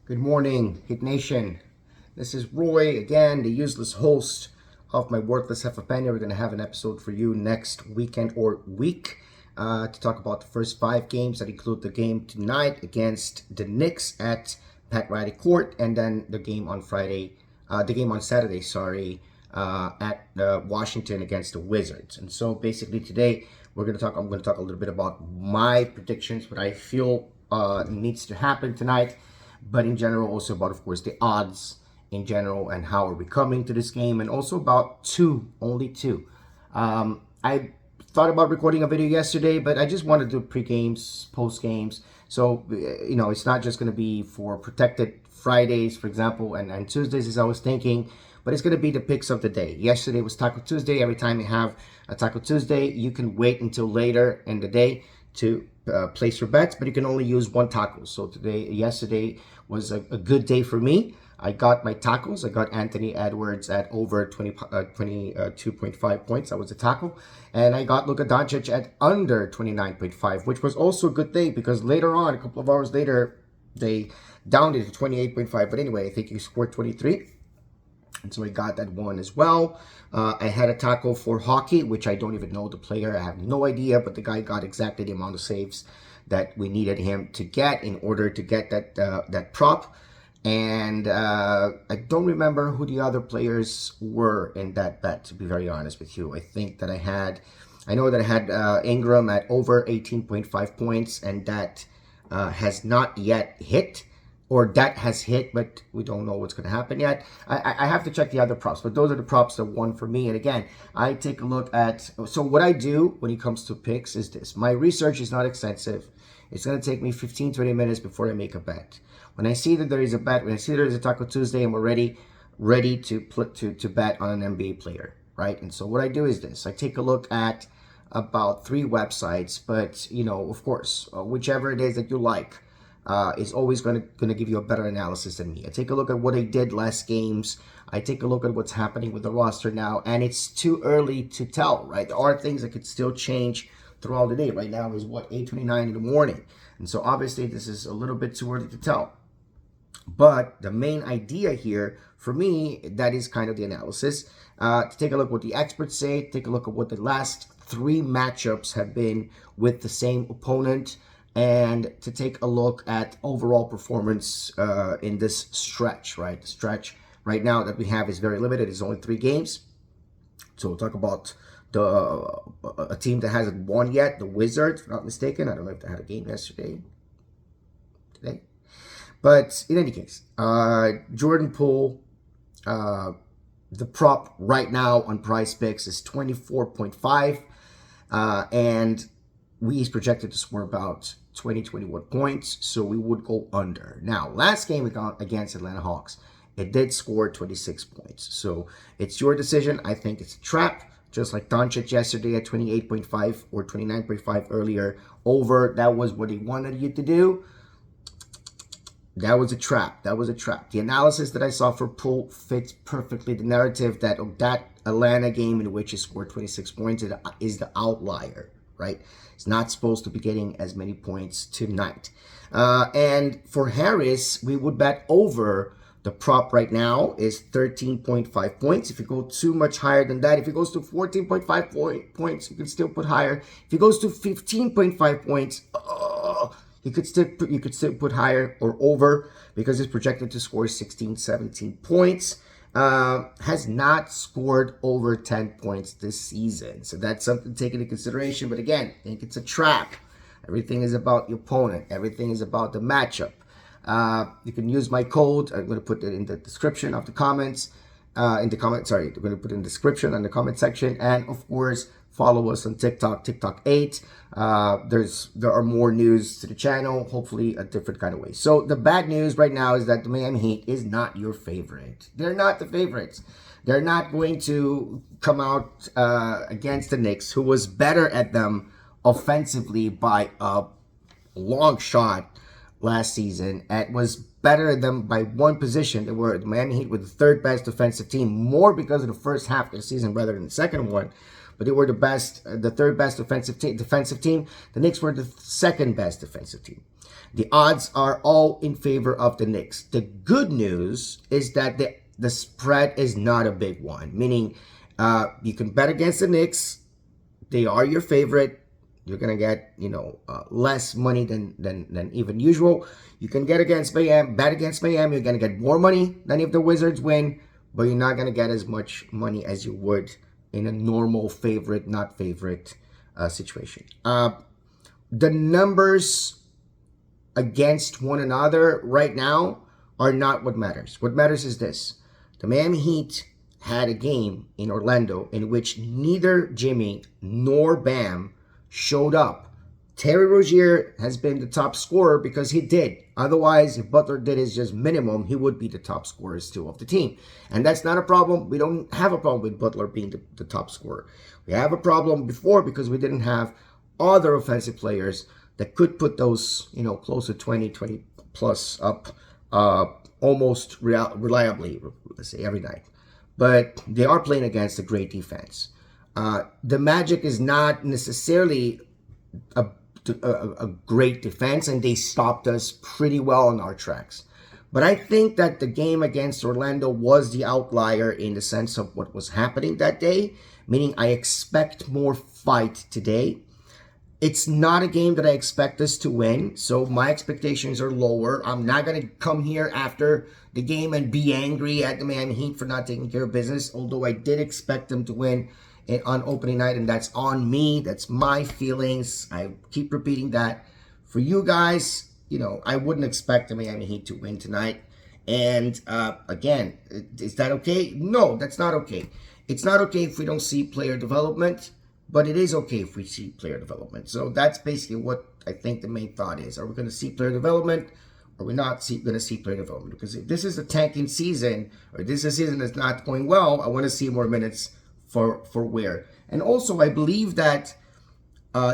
Good morning, Hit Nation. This is Roy again, the useless host of my Worthless Half a Penny. We're going to have an episode for you next weekend or week to talk about the first 5 games that include the game tonight against the Knicks at Pat Riley Court, and then the game on Saturday, at Washington against the Wizards. And so basically today I'm going to talk a little bit about my predictions, what I feel needs to happen tonight, but in general also about, of course, the odds in general and how are we coming to this game, and also about only two. I thought about recording a video yesterday, but I just wanted to do pre-games, post-games. So, it's not just going to be for protected Fridays, for example, and Tuesdays as I was thinking, but it's going to be the picks of the day. Yesterday was Taco Tuesday. Every time you have a Taco Tuesday, you can wait until later in the day to place your bets, but you can only use one taco. So yesterday was a good day for me. I got my tacos. I got Anthony Edwards at over 22.5 points. That was a taco. And I got Luka Doncic at under 29.5, which was also a good day because later on, a couple of hours later, they downed it to 28.5. But anyway, I think he scored 23. And so I got that one as well. I had a taco for hockey, which I don't even know the player. I have no idea, but the guy got exactly the amount of saves that we needed him to get in order to get that prop. And I don't remember who the other players were in that bet, to be very honest with you. I know that I had Ingram at over 18.5 points, and that has not yet hit. Or that has hit, but we don't know what's going to happen yet. I have to check the other props, but those are the props that won for me. And again, I take a look at, so what I do when it comes to picks is this. My research is not extensive. It's going to take me 15-20 minutes before I make a bet. When I see that there is a bet, when I see there is a Taco Tuesday, I'm already ready to bet on an NBA player, right? And so what I do is this. I take a look at about 3 websites, but, of course, whichever it is that you like, is always going to give you a better analysis than me. I take a look at what I did last games. I take a look at what's happening with the roster now, and it's too early to tell, right? There are things that could still change throughout the day. Right now is 8:29 in the morning, and so obviously this is a little bit too early to tell. But the main idea here for me, that is kind of the analysis. To take a look at what the experts say, take a look at what the last 3 matchups have been with the same opponent, and to take a look at overall performance in this stretch, right? The stretch right now that we have is very limited. It's only 3 games. So we'll talk about a team that hasn't won yet, the Wizards, if I'm not mistaken. I don't know if they had a game today. But in any case, Jordan Poole, the prop right now on Prize Picks is 24.5, and he's projected to score about 21 points, so we would go under. Now, last game we got against Atlanta Hawks, it did score 26 points. So it's your decision. I think it's a trap, just like Doncic yesterday at 28.5 or 29.5 earlier. Over, that was what he wanted you to do. That was a trap. The analysis that I saw for Poole fits perfectly the narrative that that Atlanta game in which he scored 26 points is the outlier, right? It's not supposed to be getting as many points tonight. And for Harris, we would bet over. The prop right now is 13.5 points. If you go too much higher than that, if it goes to 14.5 points, you can still put higher. If it goes to 15.5 points, you could still put higher or over because it's projected to score 16, 17 points. Has not scored over 10 points this season. So that's something to take into consideration. But again, I think it's a trap. Everything is about the opponent. Everything is about the matchup. You can use my code. I'm going to put it in the description of the comments. We're going to put it in the description and the comment section. And of course, follow us on TikTok, TikTok8. There are more news to the channel, hopefully a different kind of way. So the bad news right now is that the Miami Heat is not your favorite. They're not the favorites. They're not going to come out against the Knicks, who was better at them offensively by a long shot last season. It was better than by one position. They were the Miami Heat with the 3rd best defensive team, more because of the first half of the season rather than the second one. but they were the third best defensive team. The Knicks were the second best defensive team. The odds are all in favor of the Knicks. The good news is that the spread is not a big one, meaning you can bet against the Knicks. They are your favorite. You're gonna get less money than even usual. You can bet against Miami. You're gonna get more money than if the Wizards win, but you're not gonna get as much money as you would in a normal favorite, not favorite situation. The numbers against one another right now are not what matters. What matters is this: the Miami Heat had a game in Orlando in which neither Jimmy nor Bam showed up. Terry Rozier has been the top scorer because he did. Otherwise, if Butler did his just minimum, he would be the top scorer still of the team. And that's not a problem. We don't have a problem with Butler being the top scorer. We have a problem before because we didn't have other offensive players that could put those, close to 20 plus up almost reliably, let's say, every night. But they are playing against a great defense. The Magic is not necessarily a great defense, and they stopped us pretty well on our tracks. But I think that the game against Orlando was the outlier in the sense of what was happening that day, meaning I expect more fight today. It's not a game that I expect us to win, so my expectations are lower. I'm not going to come here after the game and be angry at the Miami Heat for not taking care of business, although I did expect them to win on opening night, and that's on me. That's my feelings. I keep repeating that. For you guys, I wouldn't expect the Miami Heat to win tonight. And again, is that okay? No, that's not okay. It's not okay if we don't see player development, but it is okay if we see player development. So that's basically what I think the main thought is. Are we going to see player development? Or are we not going to see player development? Because if this is a tanking season, or this is a season that's not going well, I want to see more minutes for where. And also, I believe that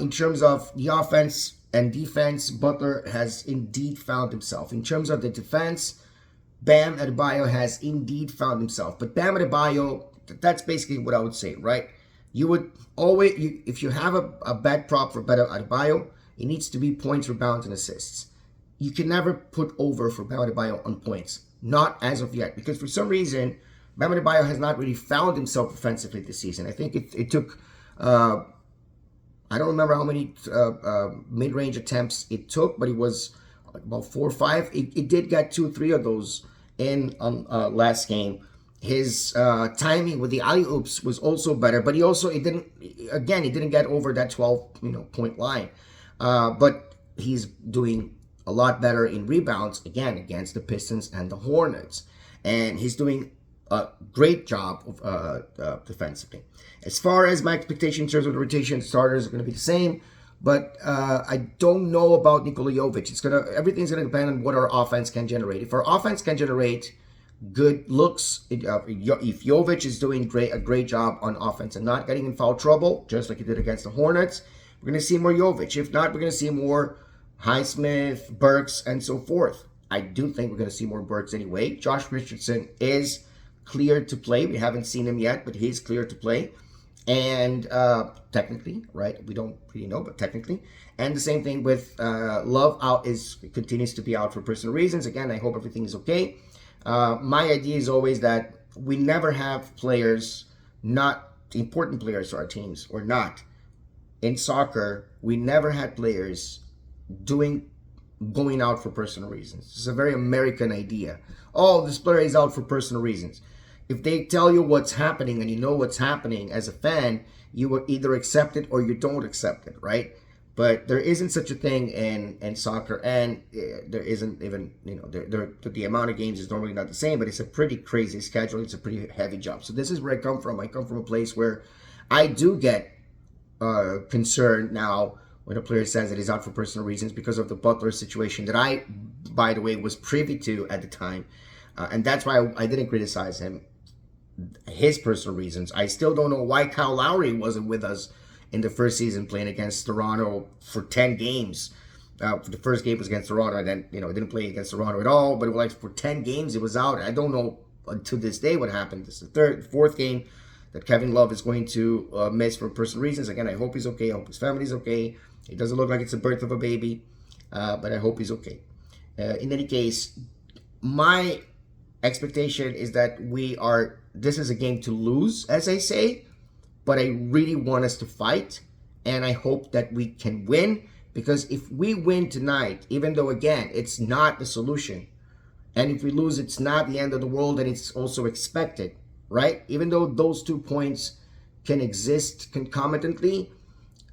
in terms of the offense and defense, Butler has indeed found himself. In terms of the defense, Bam Adebayo has indeed found himself. But Bam Adebayo, that's basically what I would say, right? You would always, if you have a bad prop for Bam Adebayo, it needs to be points, rebounds, and assists. You can never put over for Bam Adebayo on points. Not as of yet. Because for some reason, Bam Adebayo has not really found himself offensively this season. I think it took, I don't remember how many mid-range attempts it took, but it was about 4 or 5. It did get 2 or 3 of those in last game. His timing with the alley-oops was also better, but he didn't get over that 12 point line. But he's doing a lot better in rebounds, again, against the Pistons and the Hornets. And he's doing a great job of defensively. As far as my expectation in terms of the rotation, the starters are going to be the same. But I don't know about Nikola Jovic. Everything's going to depend on what our offense can generate. If our offense can generate good looks, if Jovic is doing a great job on offense and not getting in foul trouble, just like he did against the Hornets, we're going to see more Jovic. If not, we're going to see more Highsmith, Burks, and so forth. I do think we're going to see more Burks anyway. Josh Richardson is cleared to play. We haven't seen him yet, but he's cleared to play. And technically, right? We don't really know, but technically. And the same thing with Love continues to be out for personal reasons. Again, I hope everything is okay. My idea is always that we never have players, not important players to our teams, or not. In soccer, we never had players going out for personal reasons. It's a very American idea. Oh, this player is out for personal reasons. If they tell you what's happening and you know what's happening as a fan, you will either accept it or you don't accept it, right? But there isn't such a thing in soccer, and there isn't even, the amount of games is normally not the same, but it's a pretty crazy schedule. It's a pretty heavy job. So this is where I come from. I come from a place where I do get concerned now when a player says that he's out for personal reasons because of the Butler situation that I, by the way, was privy to at the time. And that's why I didn't criticize him, his personal reasons. I still don't know why Kyle Lowry wasn't with us in the first season playing against Toronto for 10 games. The first game was against Toronto, and then, didn't play against Toronto at all, but for 10 games, it was out. I don't know to this day what happened. This is the fourth game that Kevin Love is going to miss for personal reasons. Again, I hope he's okay. I hope his family's okay. It doesn't look like it's the birth of a baby, but I hope he's okay. In any case, my expectation is that this is a game to lose, as I say, but I really want us to fight, and I hope that we can win, because if we win tonight, even though, again, it's not the solution, and if we lose, it's not the end of the world, and it's also expected, right? Even though those 2 points can exist concomitantly,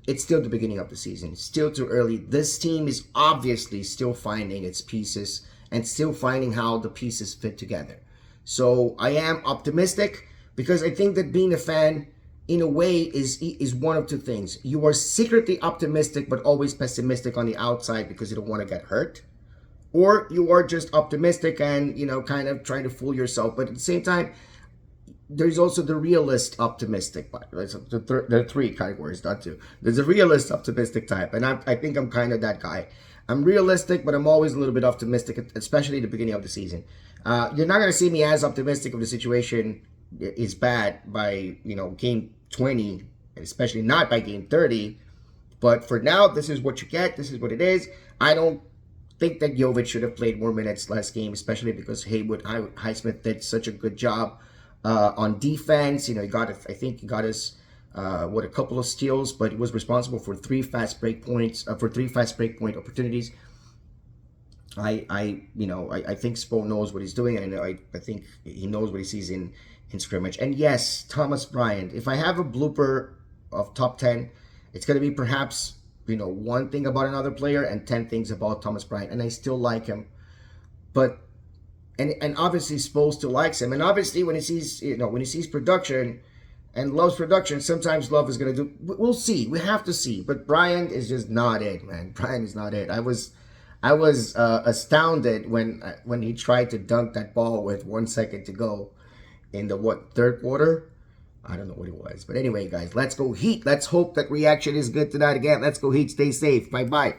it's still the beginning of the season. It's still too early. This team is obviously still finding its pieces and still finding how the pieces fit together. So I am optimistic, because I think that being a fan, in a way, is one of two things. You are secretly optimistic but always pessimistic on the outside because you don't want to get hurt. Or you are just optimistic and, kind of trying to fool yourself. But at the same time, there's also the realist optimistic part. Right? So there are 3 categories, not 2. There's a realist optimistic type, and I think I'm kind of that guy. I'm realistic, but I'm always a little bit optimistic, especially at the beginning of the season. You're not going to see me as optimistic if the situation is bad by, game 20, and especially not by game 30. But for now, this is what you get. This is what it is. I don't think that Jovic should have played more minutes last game, especially because Highsmith did such a good job on defense. He got us a couple of steals, but he was responsible for 3 fast break points, for 3 fast break point opportunities. I think Spo knows what he's doing, and I think he knows what he sees in scrimmage. And yes, Thomas Bryant. If I have a blooper of top 10, it's going to be perhaps 1 thing about another player and 10 things about Thomas Bryant, and I still like him. But and obviously Spo still likes him, and obviously when he sees production and Love's production, sometimes Love is going to do. We'll see. We have to see. But Bryant is just not it, man. Bryant is not it. I was astounded when he tried to dunk that ball with 1 second to go in the 3rd quarter. I don't know what it was. But anyway, guys, let's go Heat. Let's hope that reaction is good tonight again. Let's go Heat. Stay safe. Bye-bye.